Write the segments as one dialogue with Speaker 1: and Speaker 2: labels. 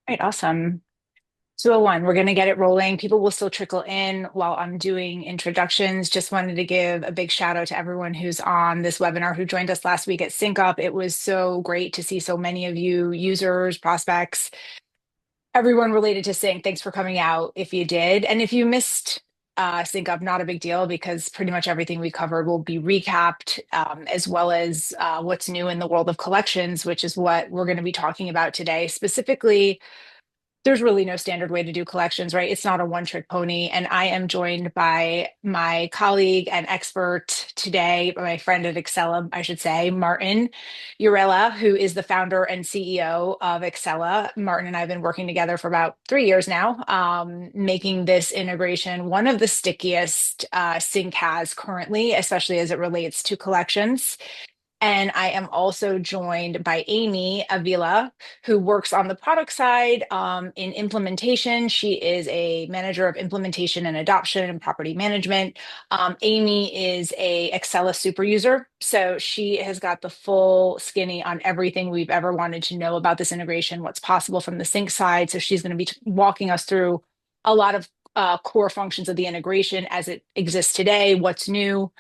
Speaker 1: Right, awesome. 201, we're going to get it rolling. People will still trickle in while I'm doing introductions. Just wanted to give a big shout out to everyone who's on this webinar who joined us last week at CINC Up. It was so great to see so many of you users, prospects, everyone related to Sync. Thanks for coming out if you did. And if you missed Sync Up, not a big deal because pretty much everything we covered will be recapped, as well as what's new in the world of collections, which is what we're going to be talking about today. Specifically, there's really no standard way to do collections, right? It's not a one trick pony. And I am joined by my colleague and expert today, my friend at Axela, I should say, Martin Urella, who is the founder and CEO of Axela. Martin and I have been working together for about 3 years now, making this integration one of the stickiest Sync has currently, especially as it relates to collections. And I am also joined by Amy Avila, who works on the product side in implementation. She is a manager of implementation and adoption and property management. Amy is a Excella super user, so she has got the full skinny on everything we've ever wanted to know about this integration, what's possible from the sync side. So she's going to be walking us through a lot of core functions of the integration as it exists today, what's new,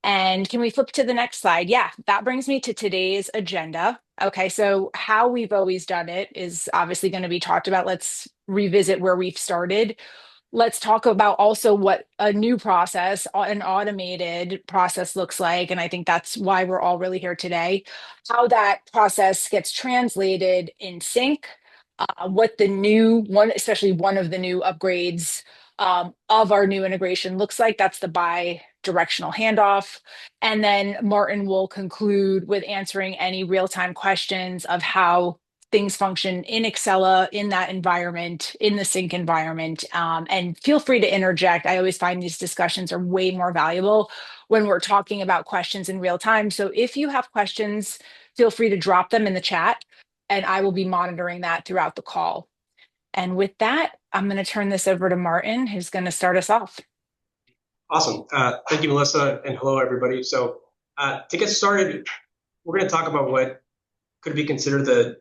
Speaker 1: and can we flip to the next slide? Yeah, that brings me to today's agenda. Okay, so how we've always done it is obviously going to be talked about. Let's revisit where we've started. Let's talk about also what a new process, an automated process looks like. And I think that's why we're all really here today. How that process gets translated in sync, what the new one, especially one of the new upgrades of our new integration looks like. That's the bi-directional handoff. And then Martin will conclude with answering any real-time questions of how things function in Excella, in that environment, in the sync environment. And feel free to interject. I always find these discussions are way more valuable when we're talking about questions in real time. So if you have questions, feel free to drop them in the chat, and I will be monitoring that throughout the call. And with that, I'm going to turn this over to Martin, who's going to start us off.
Speaker 2: Awesome. Thank you, Melissa, and hello, everybody. So to get started, we're going to talk about what could be considered the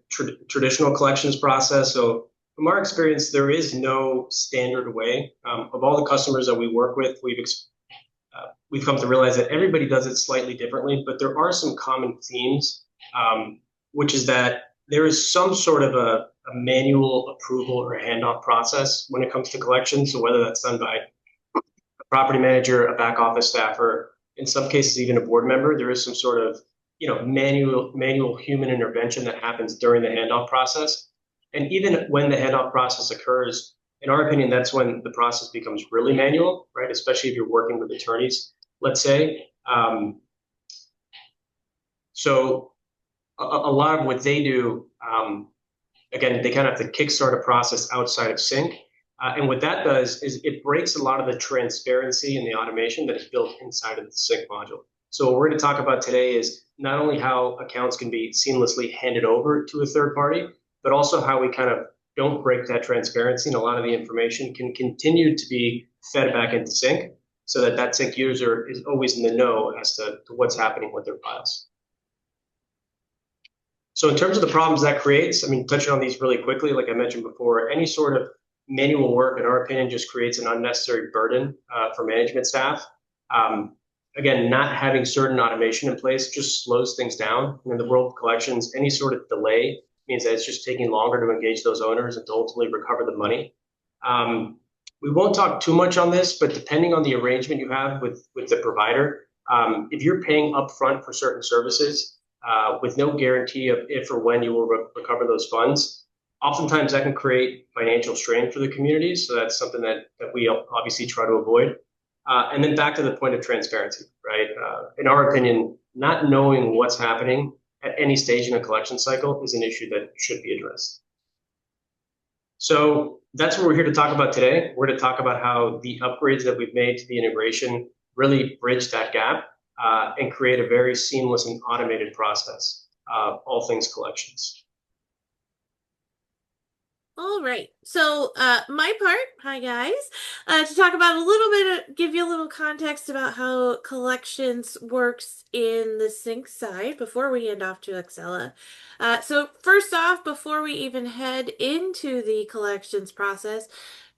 Speaker 2: traditional collections process. So from our experience, there is no standard way. Of all the customers that we work with, we've come to realize that everybody does it slightly differently, but there are some common themes, which is that there is some sort of a manual approval or handoff process when it comes to collections. So whether that's done by a property manager, a back office staffer, in some cases even a board member, there is some sort of manual human intervention that happens during the handoff process. And even when the handoff process occurs, in our opinion, that's when the process becomes really manual, right? Especially if you're working with attorneys, let's say. So a lot of what they do, again, they kind of have to kickstart a process outside of sync. And what that does is it breaks a lot of the transparency and the automation that is built inside of the sync module. So what we're going to talk about today is not only how accounts can be seamlessly handed over to a third party, but also how we kind of don't break that transparency, and a lot of the information can continue to be fed back into sync so that that sync user is always in the know as to what's happening with their files. So in terms of the problems that creates, I mean, touching on these really quickly, like I mentioned before, any sort of manual work, in our opinion, just creates an unnecessary burden for management staff. Again, not having certain automation in place just slows things down. And in the world of collections, any sort of delay means that it's just taking longer to engage those owners and to ultimately recover the money. We won't talk too much on this, but depending on the arrangement you have with the provider, if you're paying upfront for certain services with no guarantee of if or when you will recover those funds, oftentimes that can create financial strain for the communities. So that's something that we obviously try to avoid. And then back to the point of transparency, right? In our opinion, not knowing what's happening at any stage in a collection cycle is an issue that should be addressed. So that's what we're here to talk about today. We're going to talk about how the upgrades that we've made to the integration really bridge that gap and create a very seamless and automated process of all things collections.
Speaker 3: All right. So, my part, hi guys, to talk about a little bit, give you a little context about how collections works in the sync side before we hand off to Axela. So, first off, before we even head into the collections process,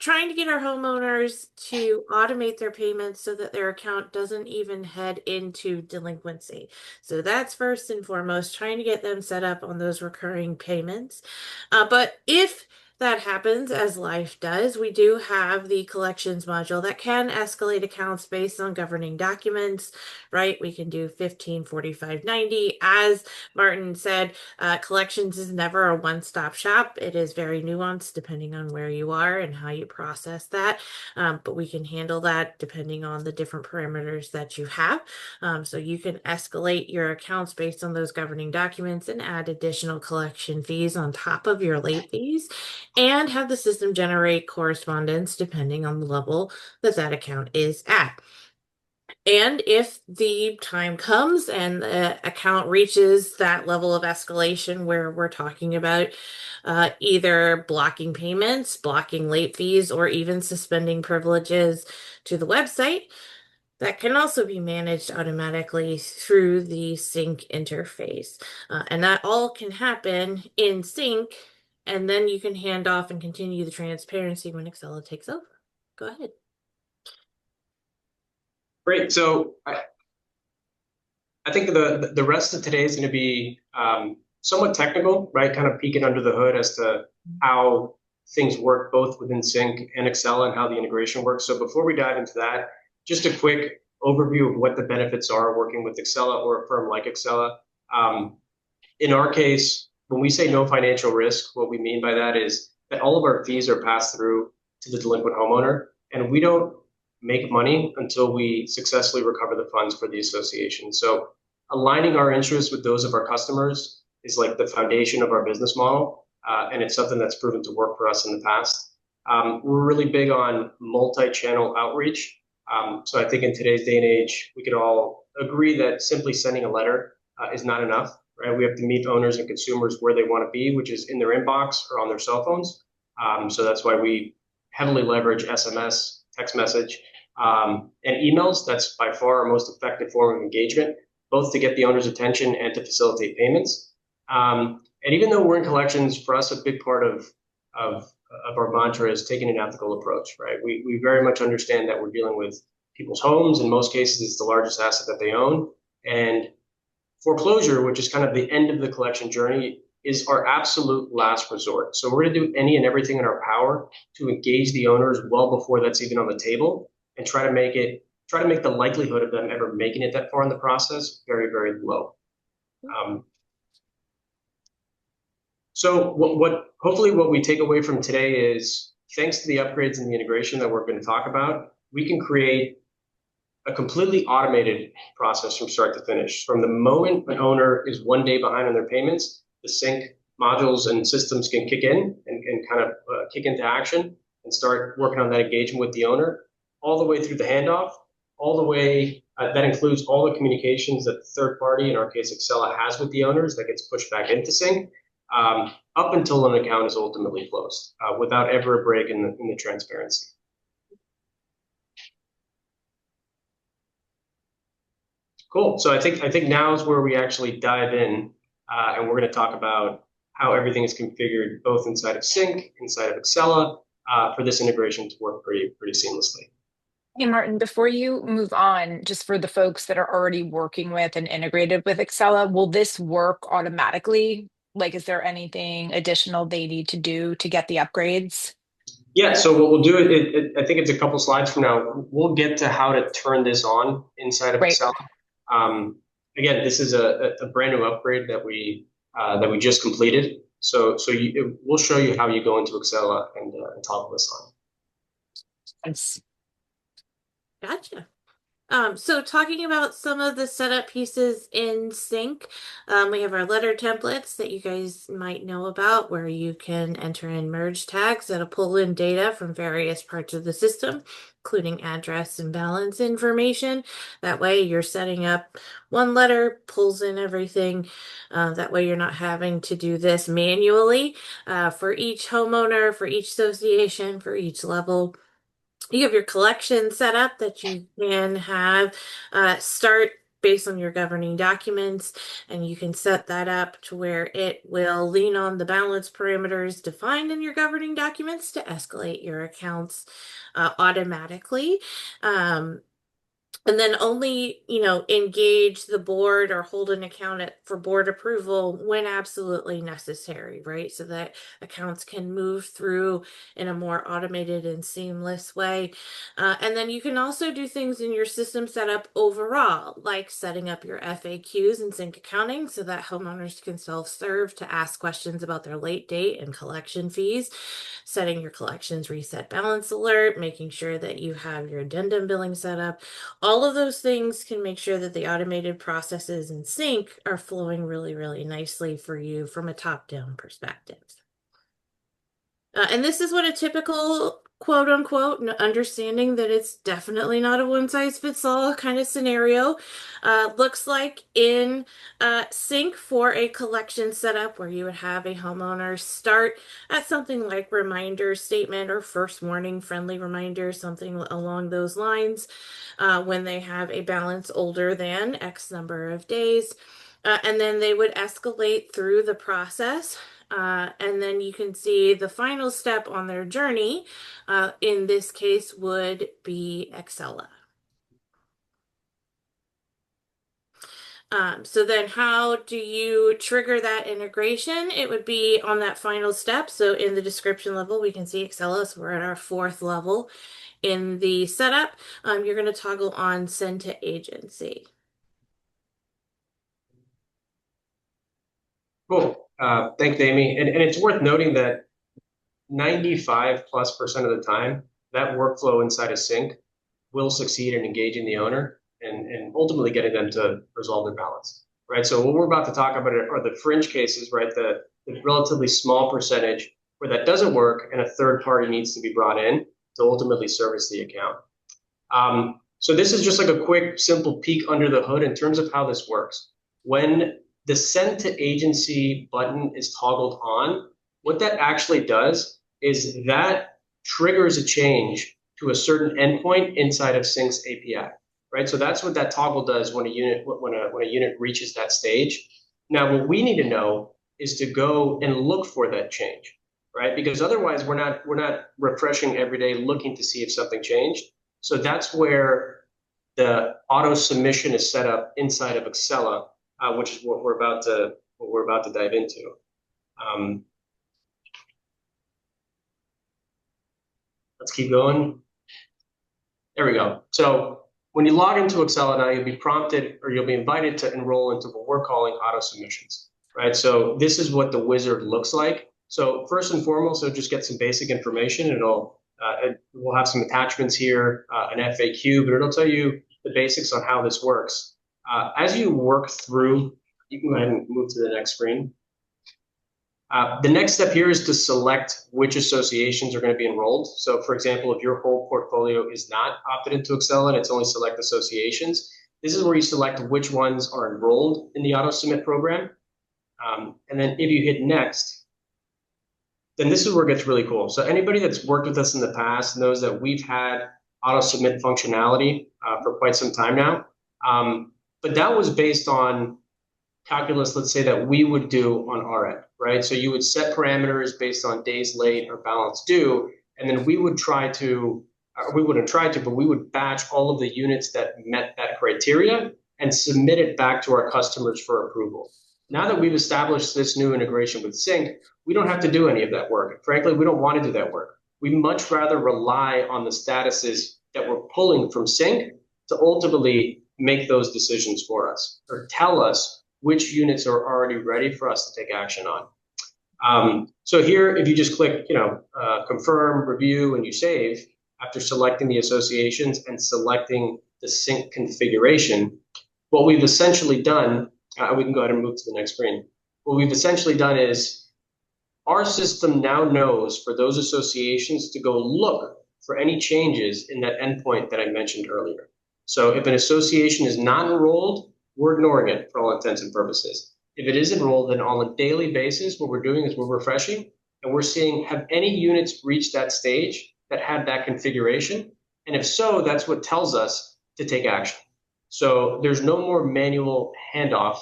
Speaker 3: trying to get our homeowners to automate their payments so that their account doesn't even head into delinquency. So, that's first and foremost, trying to get them set up on those recurring payments. But if that happens, as life does, we do have the collections module that can escalate accounts based on governing documents, right? We can do 15, 45, 90. As Martin said, collections is never a one-stop shop. It is very nuanced depending on where you are and how you process that. But we can handle that depending on the different parameters that you have. So you can escalate your accounts based on those governing documents and add additional collection fees on top of your late fees and have the system generate correspondence depending on the level that that account is at. And if the time comes and the account reaches that level of escalation where we're talking about either blocking payments, blocking late fees, or even suspending privileges to the website, that can also be managed automatically through the CINC interface. And that all can happen in CINC, and then you can hand off and continue the transparency when Axela takes over. Go ahead.
Speaker 2: Great. So I think the rest of today is going to be somewhat technical, right? Kind of peeking under the hood as to how things work both within CINC and Excel and how the integration works. So before we dive into that, just a quick overview of what the benefits are working with Excela or a firm like Excela. Um, in our case, when we say no financial risk, what we mean by that is that all of our fees are passed through to the delinquent homeowner, and we don't make money until we successfully recover the funds for the association. So aligning our interests with those of our customers is like the foundation of our business model, and it's something that's proven to work for us in the past. We're really big on multi-channel outreach. So I think in today's day and age, we could all agree that simply sending a letter is not enough, right? We have to meet owners and consumers where they want to be, which is in their inbox or on their cell phones. So that's why we heavily leverage SMS, text message, and emails. That's by far our most effective form of engagement, both to get the owner's attention and to facilitate payments. And even though we're in collections, for us, a big part of, of our mantra is taking an ethical approach, right? We very much understand that we're dealing with people's homes. In most cases, it's the largest asset that they own. And foreclosure, which is kind of the end of the collection journey, is our absolute last resort. So we're going to do any and everything in our power to engage the owners well before that's even on the table and try to make the likelihood of them ever making it that far in the process very, very low. Um, so hopefully what we take away from today is thanks to the upgrades and the integration that we're going to talk about, we can create a completely automated process from start to finish. From the moment an owner is 1 day behind on their payments, the CINC modules and systems can kick in and kind of kick into action and start working on that engagement with the owner, all the way through the handoff, all the way, that includes all the communications that the third party, in our case, Axela, has with the owners that gets pushed back into CINC, up until an account is ultimately closed without ever a break in the transparency. Cool. So I think now is where we actually dive in, and we're going to talk about how everything is configured both inside of CINC, inside of Axela, for this integration to work pretty seamlessly.
Speaker 1: Hey, Martin, before you move on, just for the folks that are already working with and integrated with Excella, will this work automatically? Like, is there anything additional they need to do to get the upgrades?
Speaker 2: Yeah. So what we'll do, I think it's a couple slides from now. We'll get to how to turn this on inside of
Speaker 1: Right.
Speaker 2: Excel. Um, Again, this is a brand new upgrade that we just completed. We'll show you how you go into Excel and toggle this on.
Speaker 1: It's
Speaker 3: Gotcha. So talking about some of the setup pieces in CINC, we have our letter templates that you guys might know about where you can enter in merge tags that'll pull in data from various parts of the system, including address and balance information. That way you're setting up one letter, pulls in everything. That way you're not having to do this manually for each homeowner, for each association, for each level. You have your collection set up that you can have start based on your governing documents, and you can set that up to where it will lean on the balance parameters defined in your governing documents to escalate your accounts automatically. And then only, engage the board or hold an account for board approval when absolutely necessary, right? So that accounts can move through in a more automated and seamless way. And then you can also do things in your system setup overall, like setting up your FAQs and sync accounting so that homeowners can self-serve to ask questions about their late date and collection fees, setting your collections reset balance alert, making sure that you have your addendum billing set up. All of those things can make sure that the automated processes in CINC are flowing really, really nicely for you from a top-down perspective. And this is what a typical quote unquote, understanding that it's definitely not a one size fits all kind of scenario, looks like in CINC for a collection setup where you would have a homeowner start at something like reminder statement or first warning friendly reminder, something along those lines, when they have a balance older than X number of days. And then they would escalate through the process. And then you can see the final step on their journey, in this case, would be Axela. So then how do you trigger that integration? It would be on that final step. So in the description level, we can see Axela. So we're at our 4th level in the setup. You're going to toggle on send to agency.
Speaker 2: Cool. Thanks, Amy. And it's worth noting that 95+% of the time, that workflow inside of CINC will succeed in engaging the owner and ultimately getting them to resolve their balance, right? So what we're about to talk about are the fringe cases, right? The relatively small percentage where that doesn't work and a third party needs to be brought in to ultimately service the account. So this is just like a quick, simple peek under the hood in terms of how this works. When the send to agency button is toggled on, what that actually does is that triggers a change to a certain endpoint inside of CINC's API, right? So that's what that toggle does when a unit reaches that stage. Now, what we need to know is to go and look for that change, right? Because otherwise, we're not refreshing every day looking to see if something changed. So that's where the auto submission is set up inside of Axela, which is what we're about to dive into. Let's keep going. There we go. So when you log into Axela now, you'll be prompted or you'll be invited to enroll into what we're calling auto submissions, right? So this is what the wizard looks like. So first and foremost, it'll just get some basic information. We'll have some attachments here, an FAQ, but it'll tell you the basics on how this works. As you work through, you can go ahead and move to the next screen. The next step here is to select which associations are going to be enrolled. So for example, if your whole portfolio is not opted into Axela and it's only select associations, this is where you select which ones are enrolled in the auto submit program. And then if you hit next, then this is where it gets really cool. So anybody that's worked with us in the past knows that we've had auto submit functionality for quite some time now. But that was based on calculus, let's say, that we would do on our end, right? So you would set parameters based on days late or balance due, and then we wouldn't try to, but we would batch all of the units that met that criteria and submit it back to our customers for approval. Now that we've established this new integration with CINC, we don't have to do any of that work. Frankly, we don't want to do that work. We much rather rely on the statuses that we're pulling from CINC to ultimately make those decisions for us or tell us which units are already ready for us to take action on. So here, if you just click, confirm, review, and you save, after selecting the associations and selecting the sync configuration, what we've essentially done, we can go ahead and move to the next screen. What we've essentially done is our system now knows for those associations to go look for any changes in that endpoint that I mentioned earlier. So if an association is not enrolled, we're ignoring it for all intents and purposes. If it is enrolled, then on a daily basis, what we're doing is we're refreshing and we're seeing have any units reached that stage that had that configuration. And if so, that's what tells us to take action. So there's no more manual handoff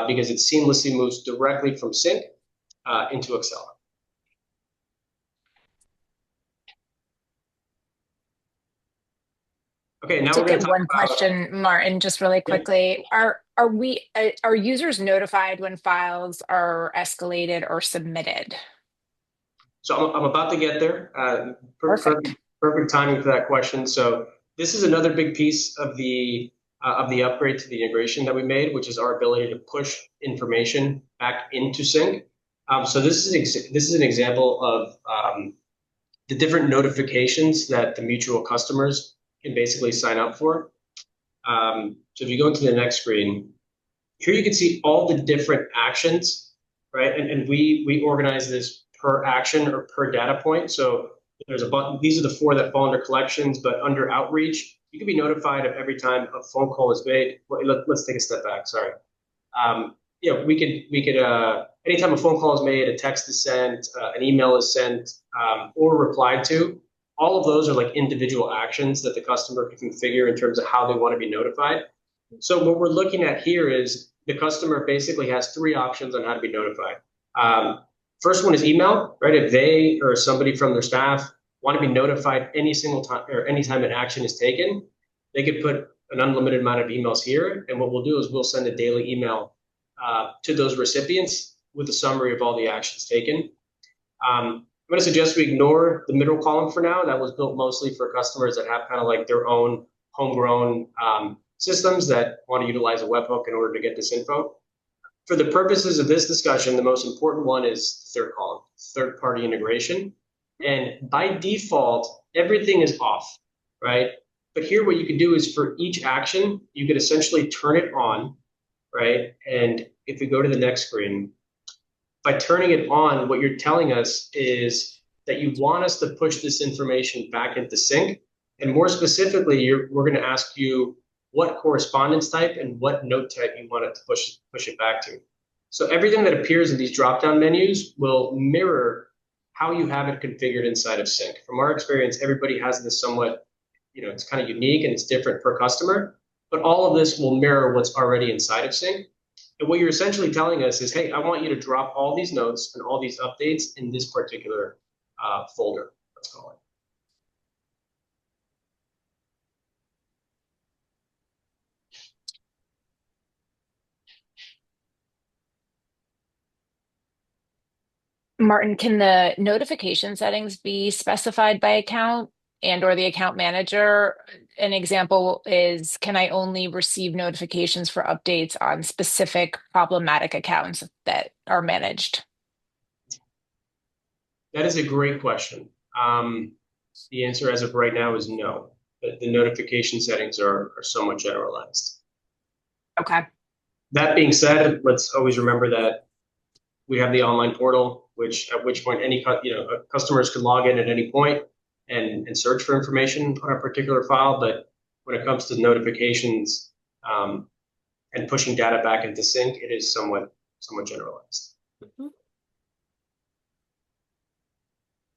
Speaker 2: because it seamlessly moves directly from CINC into Axela. Okay, now we're
Speaker 1: Did
Speaker 2: going to
Speaker 1: get
Speaker 2: talk
Speaker 1: one
Speaker 2: about.
Speaker 1: question, Martin, just really
Speaker 2: Yeah.
Speaker 1: quickly. Are users notified when files are escalated or submitted?
Speaker 2: So I'm about to get there.
Speaker 1: Perfect.
Speaker 2: Perfect timing for that question. So this is another big piece of the upgrade to the integration that we made, which is our ability to push information back into sync. So this is an example of the different notifications that the mutual customers can basically sign up for. So if you go into the next screen, here you can see all the different actions, right? And we organize this per action or per data point. So there's a button. These are the four that fall under collections, but under outreach, you can be notified of every time a phone call is made. Let's take a step back. Sorry. We could anytime a phone call is made, a text is sent, an email is sent, or replied to. All of those are like individual actions that the customer can configure in terms of how they want to be notified. So what we're looking at here is the customer basically has three options on how to be notified. First one is email, right? If they or somebody from their staff want to be notified any single time or anytime an action is taken, they could put an unlimited amount of emails here. And what we'll do is we'll send a daily email to those recipients with a summary of all the actions taken. I'm going to suggest we ignore the middle column for now. That was built mostly for customers that have kind of like their own homegrown systems that want to utilize a webhook in order to get this info. For the purposes of this discussion, the most important one is the third column, third-party integration. And by default, everything is off, right? But here what you could do is for each action, you could essentially turn it on, right? And if we go to the next screen, by turning it on, what you're telling us is that you want us to push this information back into sync. And more specifically, we're going to ask you what correspondence type and what note type you want it to push it back to. So everything that appears in these drop-down menus will mirror how you have it configured inside of CINC. From our experience, everybody has this somewhat, it's kind of unique and it's different per customer, but all of this will mirror what's already inside of CINC. And what you're essentially telling us is, hey, I want you to drop all these notes and all these updates in this particular folder, let's call it.
Speaker 1: Martin, can the notification settings be specified by account and or the account manager? An example is, can I only receive notifications for updates on specific problematic accounts that are managed?
Speaker 2: That is a great question. The answer as of right now is no. The notification settings are somewhat generalized.
Speaker 1: Okay.
Speaker 2: That being said, let's always remember that we have the online portal, at which point customers can log in at any point and search for information on a particular file. But when it comes to notifications and pushing data back into CINC, it is somewhat generalized.
Speaker 3: Mm-hmm.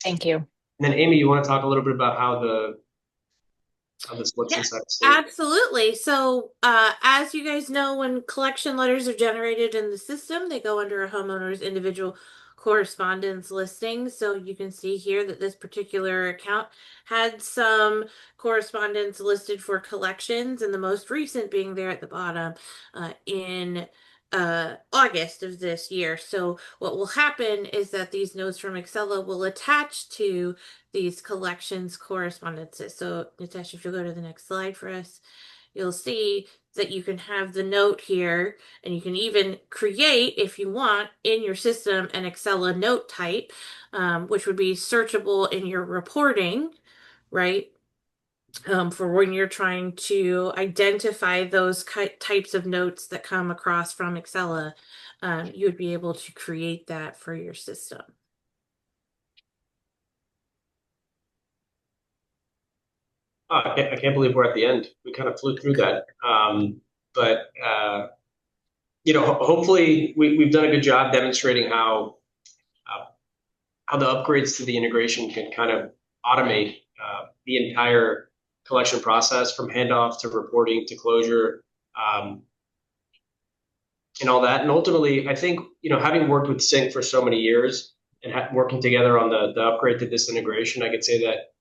Speaker 1: Thank you.
Speaker 2: And then Amy, you want to talk a little bit about how this looks
Speaker 3: Yeah,
Speaker 2: inside of CINC?
Speaker 3: absolutely. So, as you guys know, when collection letters are generated in the system, they go under a homeowner's individual correspondence listing. So you can see here that this particular account had some correspondence listed for collections, and the most recent being there at the bottom in August of this year. So what will happen is that these notes from Axela will attach to these collections correspondences. So Natasha, if you'll go to the next slide for us, you'll see that you can have the note here, and you can even create, if you want, in your system an Axela note type, which would be searchable in your reporting, right? for when you're trying to identify those types of notes that come across from Axela, you would be able to create that for your system.
Speaker 2: I can't believe we're at the end. We kind of flew through that. But hopefully we've done a good job demonstrating uh, how the upgrades to the integration can kind of automate the entire collection process from handoff to reporting to closure, um, and all that. And ultimately, I think, having worked with CINC for so many years and working together on the upgrade to this integration, I could say that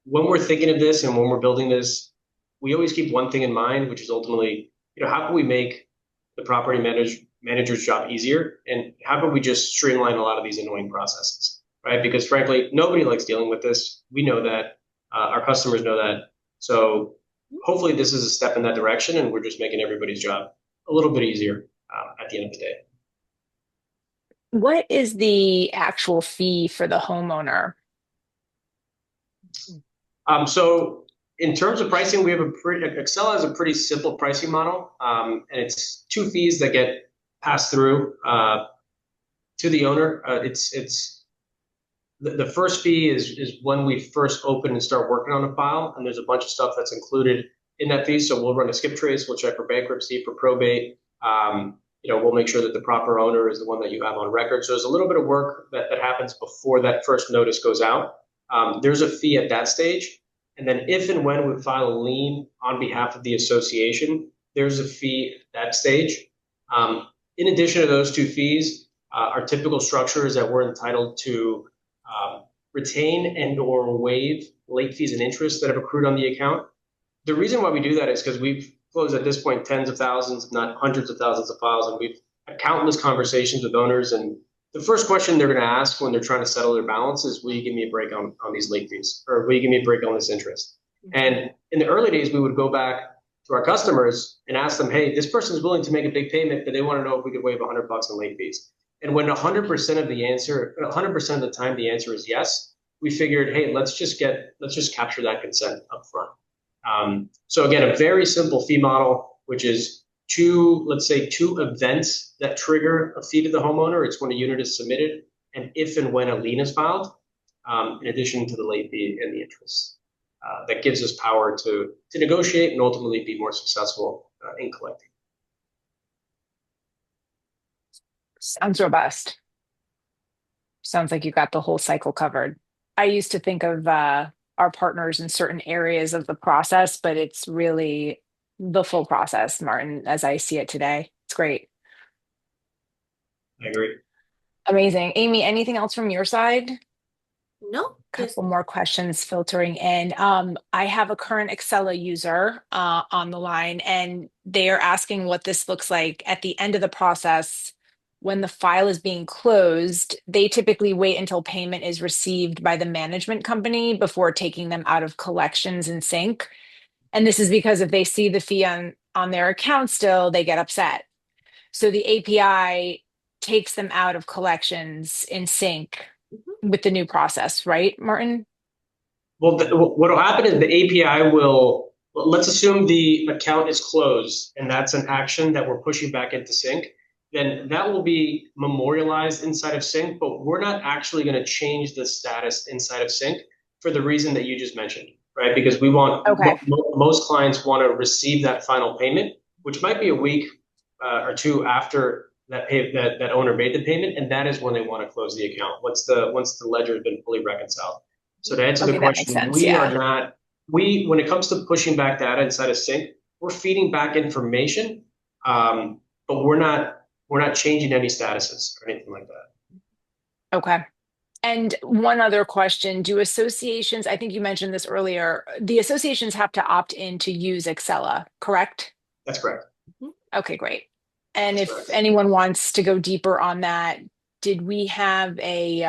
Speaker 2: when we're thinking of this and when we're building this, we always keep one thing in mind, which is ultimately, how can we make the property manager's job easier? And how can we just streamline a lot of these annoying processes, right? Because frankly, nobody likes dealing with this. We know that. Our customers know that. So hopefully this is a step in that direction, and we're just making everybody's job a little bit easier at the end of the day.
Speaker 1: What is the actual fee for the homeowner?
Speaker 2: So in terms of pricing, we have Excel has a pretty simple pricing model, and it's two fees that get passed through to the owner. It's the first fee is when we first open and start working on a file, and there's a bunch of stuff that's included in that fee. So we'll run a skip trace, we'll check for bankruptcy, for probate. We'll make sure that the proper owner is the one that you have on record. So there's a little bit of work that happens before that first notice goes out. There's a fee at that stage. And then if and when we file a lien on behalf of the association, there's a fee at that stage. In addition to those two fees, our typical structure is that we're entitled to retain and or waive late fees and interest that have accrued on the account. The reason why we do that is because we've closed at this point tens of thousands, if not hundreds of thousands of files, and we've had countless conversations with owners. And the first question they're going to ask when they're trying to settle their balance is, will you give me a break on these late fees? Or will you give me a break on this interest? And in the early days, we would go back to our customers and ask them, hey, this person's willing to make a big payment, but they want to know if we could waive $100 in late fees. And when 100% of the time the answer is yes, we figured, hey, let's just capture that consent up front. So again, a very simple fee model, which is let's say two events that trigger a fee to the homeowner. It's when a unit is submitted and if and when a lien is filed, in addition to the late fee and the interest. That gives us power to negotiate and ultimately be more successful in collecting.
Speaker 1: Sounds robust. Sounds like you got the whole cycle covered. I used to think of our partners in certain areas of the process, but it's really the full process, Martin, as I see it today. It's great.
Speaker 2: I agree.
Speaker 1: Amazing. Amy, anything else from your side?
Speaker 3: No, just
Speaker 1: Couple more questions filtering in. I have a current Axela user on the line, and they are asking what this looks like at the end of the process when the file is being closed. They typically wait until payment is received by the management company before taking them out of collections and CINC. And this is because if they see the fee on their account still, they get upset. So the API takes them out of collections in CINC with the new process, right, Martin?
Speaker 2: Well, what will happen is the API will, let's assume the account is closed and that's an action that we're pushing back into CINC. Then that will be memorialized inside of CINC, but we're not actually going to change the status inside of CINC for the reason that you just mentioned, right? Because
Speaker 1: Okay.
Speaker 2: most clients want to receive that final payment, which might be a week or two after that owner made the payment, and that is when they want to close the account once the ledger has been fully reconciled. So to answer the
Speaker 1: Okay, that makes
Speaker 2: question,
Speaker 1: sense. Yeah.
Speaker 2: when it comes to pushing back data inside of CINC, we're feeding back information, but we're not changing any statuses or anything like that.
Speaker 1: Okay. And one other question, do associations, I think you mentioned this earlier, the associations have to opt in to use Axela, correct?
Speaker 2: That's correct.
Speaker 1: Okay, great. And
Speaker 2: That's
Speaker 1: if
Speaker 2: correct.
Speaker 1: anyone wants to go deeper on that, did we have a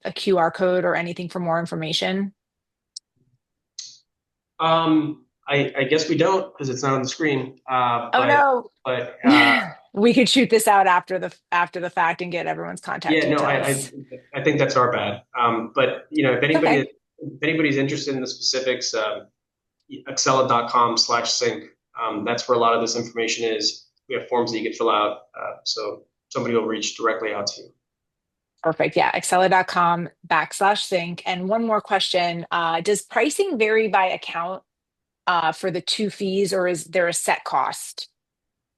Speaker 1: QR code or anything for more information?
Speaker 2: I guess we don't because it's not on the screen.
Speaker 1: Oh no.
Speaker 2: But
Speaker 1: We could shoot this out after the fact and get everyone's contact
Speaker 2: yeah, no,
Speaker 1: details.
Speaker 2: I think that's our bad. But if
Speaker 1: Okay.
Speaker 2: anybody's interested in the specifics, Axela.com/sync. That's where a lot of this information is. We have forms that you can fill out. So somebody will reach directly out to you.
Speaker 1: Perfect. Yeah. Axela.com/sync. And one more question. Does pricing vary by account for the two fees, or is there a set cost?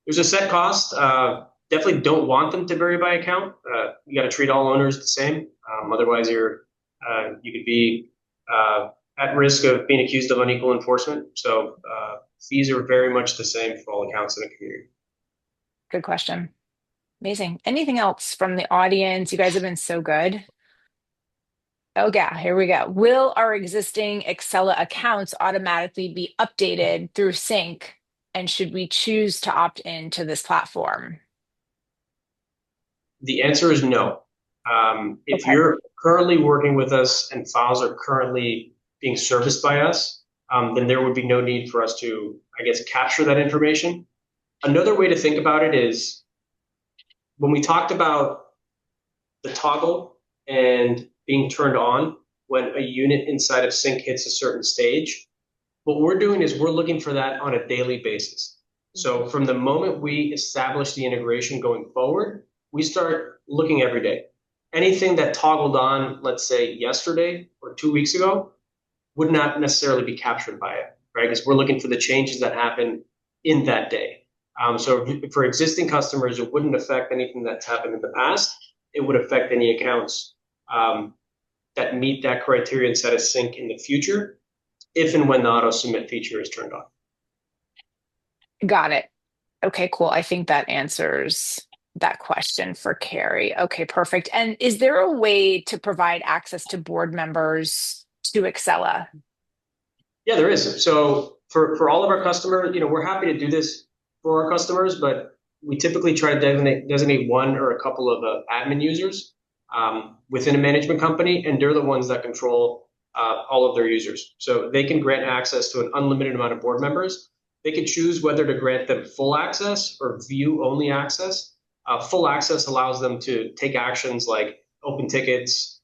Speaker 2: There's a set cost. Definitely don't want them to vary by account. You got to treat all owners the same. Otherwise, you could be at risk of being accused of unequal enforcement. So fees are very much the same for all accounts in a community.
Speaker 1: Good question. Amazing. Anything else from the audience? You guys have been so good. Oh, yeah, here we go. Will our existing Axela accounts automatically be updated through Sync? And should we choose to opt into this platform?
Speaker 2: The answer is no. If
Speaker 1: Okay.
Speaker 2: you're currently working with us and files are currently being serviced by us, then there would be no need for us to, I guess, capture that information. Another way to think about it is when we talked about the toggle and being turned on when a unit inside of Sync hits a certain stage, what we're doing is we're looking for that on a daily basis. So from the moment we establish the integration going forward, we start looking every day. Anything that toggled on, let's say yesterday or 2 weeks ago, would not necessarily be captured by it, right? Because we're looking for the changes that happen in that day. So for existing customers, it wouldn't affect anything that's happened in the past. It would affect any accounts that meet that criteria and set a sync in the future, if and when the auto submit feature is turned on.
Speaker 1: Got it. Okay, cool. I think that answers that question for Carrie. Okay, perfect. And is there a way to provide access to board members to Axela?
Speaker 2: Yeah, there is. So for all of our customers, we're happy to do this for our customers, but we typically try to designate one or a couple of admin users within a management company, and they're the ones that control all of their users. So they can grant access to an unlimited amount of board members. They can choose whether to grant them full access or view only access. Full access allows them to take actions like open tickets,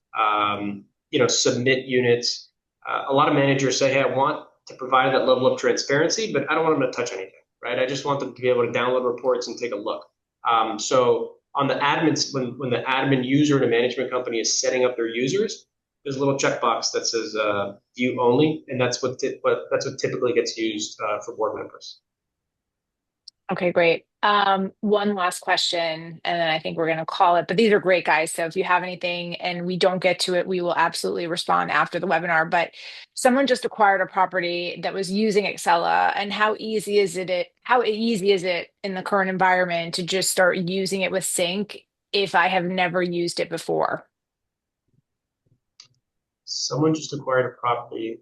Speaker 2: submit units. A lot of managers say, hey, I want to provide that level of transparency, but I don't want them to touch anything, right? I just want them to be able to download reports and take a look. So on the admins, when the admin user in a management company is setting up their users, there's a little checkbox that says view only, and that's what typically gets used for board members.
Speaker 1: Okay, great. One last question, and then I think we're going to call it. But these are great, guys. So if you have anything and we don't get to it, we will absolutely respond after the webinar. But someone just acquired a property that was using Axela, and how easy is it? How easy is it in the current environment to just start using it with Sync if I have never used it before?
Speaker 2: Someone just acquired a property.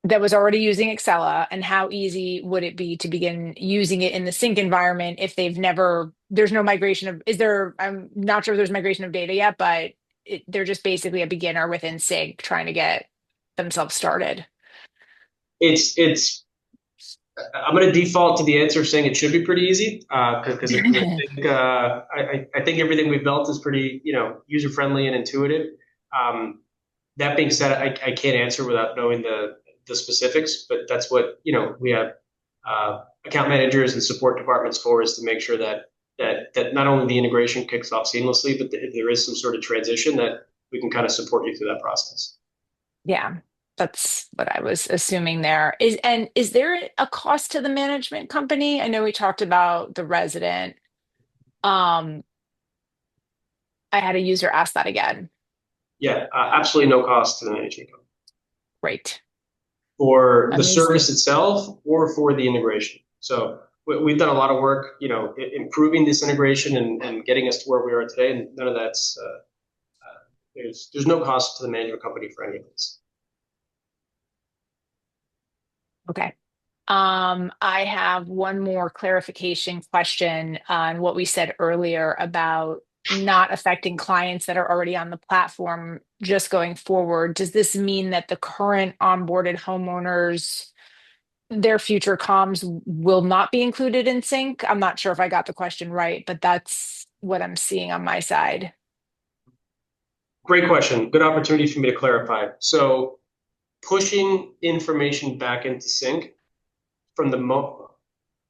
Speaker 1: That was already using Axela, and how easy would it be to begin using it in the Sync environment if there's no migration of, I'm not sure if there's migration of data yet, but they're just basically a beginner within Sync trying to get themselves started.
Speaker 2: I'm going to default to the answer saying it should be pretty easy because I think everything we've built is pretty user friendly and intuitive. That being said, I can't answer without knowing the specifics, but that's what we have account managers and support departments for, is to make sure that not only the integration kicks off seamlessly, but if there is some sort of transition, that we can kind of support you through that process.
Speaker 1: Yeah, that's what I was assuming there. Is there a cost to the management company? I know we talked about the resident. I had a user ask that again.
Speaker 2: Yeah, absolutely no cost to the management company
Speaker 1: Great.
Speaker 2: for the
Speaker 1: Amazing.
Speaker 2: service itself or for the integration. So we've done a lot of work, improving this integration and getting us to where we are today, and none of that's there's no cost to the management company for any of this.
Speaker 1: Okay. I have one more clarification question on what we said earlier about not affecting clients that are already on the platform just going forward. Does this mean that the current onboarded homeowners, their future comms will not be included in Sync? I'm not sure if I got the question right, but that's what I'm seeing on my side.
Speaker 2: Great question. Good opportunity for me to clarify. So pushing information back into Sync from the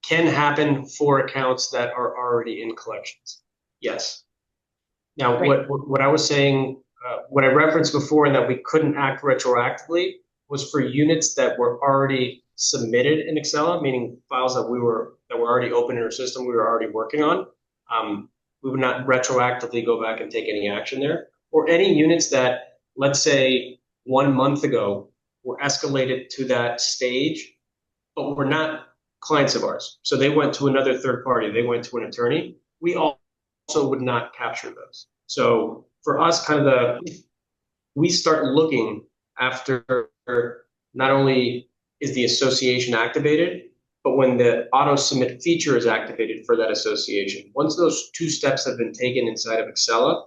Speaker 2: can happen for accounts that are already in collections. Yes. Now,
Speaker 1: Great.
Speaker 2: what I was saying, what I referenced before, and that we couldn't act retroactively, was for units that were already submitted in Axela, meaning files that were already open in our system, we were already working on. We would not retroactively go back and take any action there, or any units that, let's say, 1 month ago were escalated to that stage, but were not clients of ours. So they went to another third party. They went to an attorney. We also would not capture those. So for us, we start looking after not only is the association activated, but when the auto submit feature is activated for that association. Once those 2 steps have been taken inside of Axela,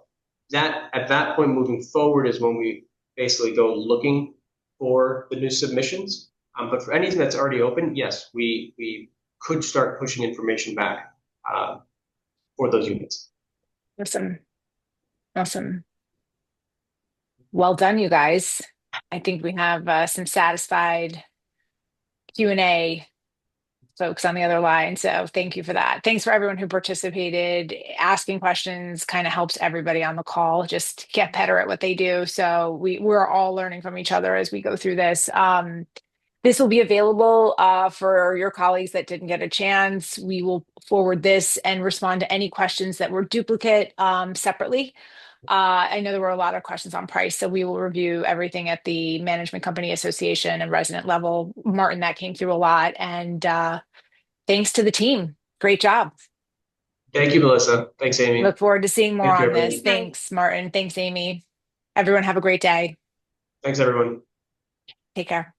Speaker 2: that at that point moving forward is when we basically go looking for the new submissions. But for anything that's already open, yes, we could start pushing information back for those units.
Speaker 1: Awesome. Awesome. Well done, you guys. I think we have some satisfied Q&A folks on the other line. So thank you for that. Thanks for everyone who participated. Asking questions kind of helps everybody on the call just get better at what they do. So we're all learning from each other as we go through this. This will be available for your colleagues that didn't get a chance. We will forward this and respond to any questions that were duplicate separately. I know there were a lot of questions on price, so we will review everything at the Management Company Association and resident level. Martin, that came through a lot. And thanks to the team. Great job.
Speaker 2: Thank you, Melissa. Thanks, Amy.
Speaker 1: Look forward to seeing more
Speaker 2: Thank you,
Speaker 1: on
Speaker 2: everyone.
Speaker 1: this. Thanks, Martin. Thanks, Amy. Everyone have a great day.
Speaker 2: Thanks, everyone.
Speaker 1: Take care.